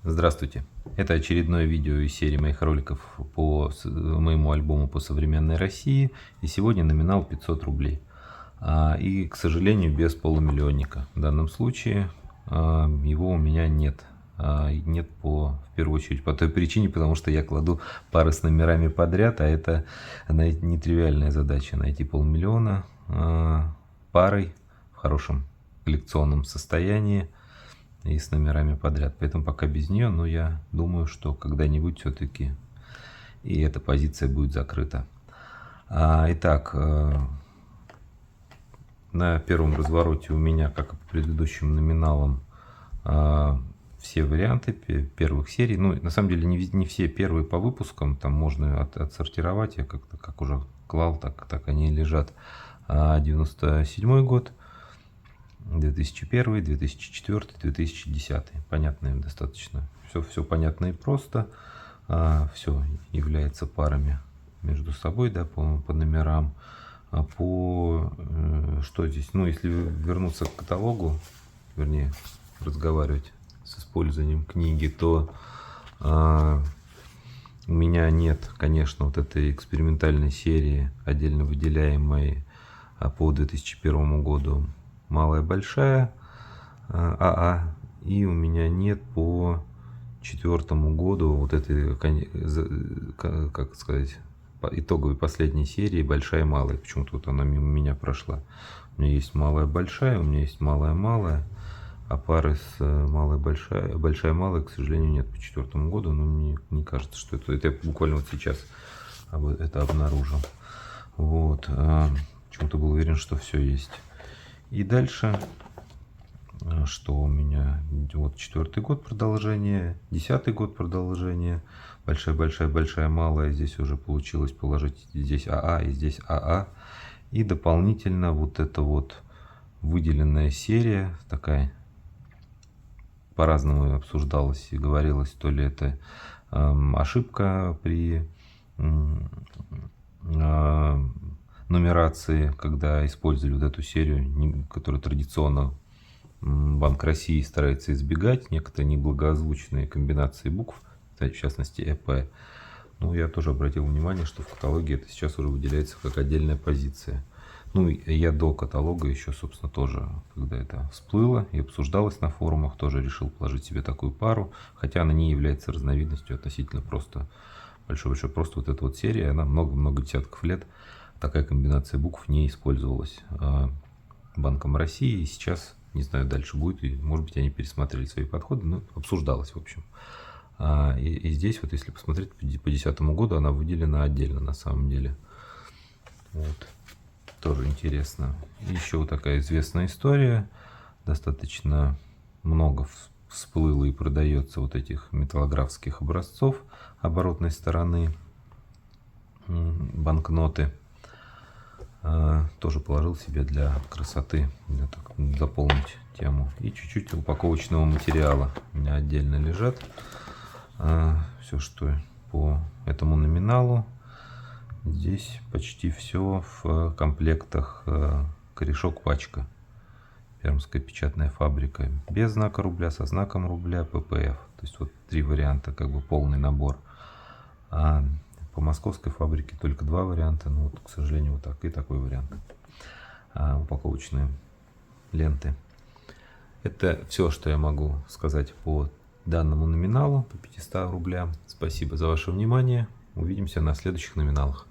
Здравствуйте! Это очередное видео из серии моих роликов по моему альбому по современной России. И сегодня номинал 500 рублей. И, к сожалению, без полумиллионника. В данном случае его у меня нет. Нет в первую очередь по той причине, потому что я кладу пары с номерами подряд, а это нетривиальная задача найти полмиллиона парой в хорошем коллекционном состоянии и с номерами подряд. Поэтому пока без нее, но я думаю, что когда-нибудь все-таки и эта позиция будет закрыта. Итак, на первом развороте у меня, как и по предыдущим номиналам, все варианты первых серий. Ну, на самом деле, не все первые по выпускам, там можно отсортировать. Я как уже клал, так они лежат. 97 год, 2001, 2004, 2010. Понятно достаточно. Все понятно и просто. Все является парами между собой, да, по номерам. Что здесь? Ну, если вернуться к каталогу, вернее, разговаривать с использованием книги, то у меня нет, конечно, вот этой экспериментальной серии, отдельно выделяемой по 2001 году «Малая большая» АА, и у меня нет по 2004 году вот этой, как сказать, итоговой последней серии «Большая и малая». Почему-то вот она мимо меня прошла. У меня есть «Малая большая», у меня есть «Малая малая», а пары с «Малая большая», «Большая малая», к сожалению, нет по 2004 году, но мне не кажется, что это я буквально вот сейчас это обнаружил. Вот. Почему-то был уверен, что все есть. И дальше, что у меня, вот 4-й год продолжение, 10-й год продолжение, большая, большая, большая, малая, здесь уже получилось положить здесь АА и здесь АА. И дополнительно вот эта вот выделенная серия, такая, по-разному обсуждалась и говорилось, то ли это ошибка при нумерации, когда использовали вот эту серию, которую традиционно Банк России старается избегать, некоторые неблагозвучные комбинации букв, в частности ЭП. Ну, я тоже обратил внимание, что в каталоге это сейчас уже выделяется как отдельная позиция. Ну, я до каталога еще, собственно, тоже, когда это всплыло и обсуждалось на форумах, тоже решил положить себе такую пару, хотя она не является разновидностью относительно просто большой-большой. Просто вот эта вот серия, она много-много десятков лет, такая комбинация букв не использовалась Банком России, и сейчас, не знаю, дальше будет, и, может быть, они пересмотрели свои подходы, но обсуждалось, в общем. И здесь, вот если посмотреть по 2010 году, она выделена отдельно, на самом деле. Вот. Тоже интересно. Еще вот такая известная история. Достаточно много всплыло и продается вот этих металлографских образцов оборотной стороны банкноты. Тоже положил себе для красоты, заполнить тему. И чуть-чуть упаковочного материала у меня отдельно лежат. Все, что по этому номиналу. Здесь почти все в комплектах корешок пачка. Пермская печатная фабрика. Без знака рубля, со знаком рубля, ППФ. То есть вот 3 варианта, как бы полный набор. А по московской фабрике только 2 варианта. Ну вот, к сожалению, вот так и такой вариант. Упаковочные ленты. Это все, что я могу сказать по данному номиналу, по 500 рублям. Спасибо за ваше внимание. Увидимся на следующих номиналах.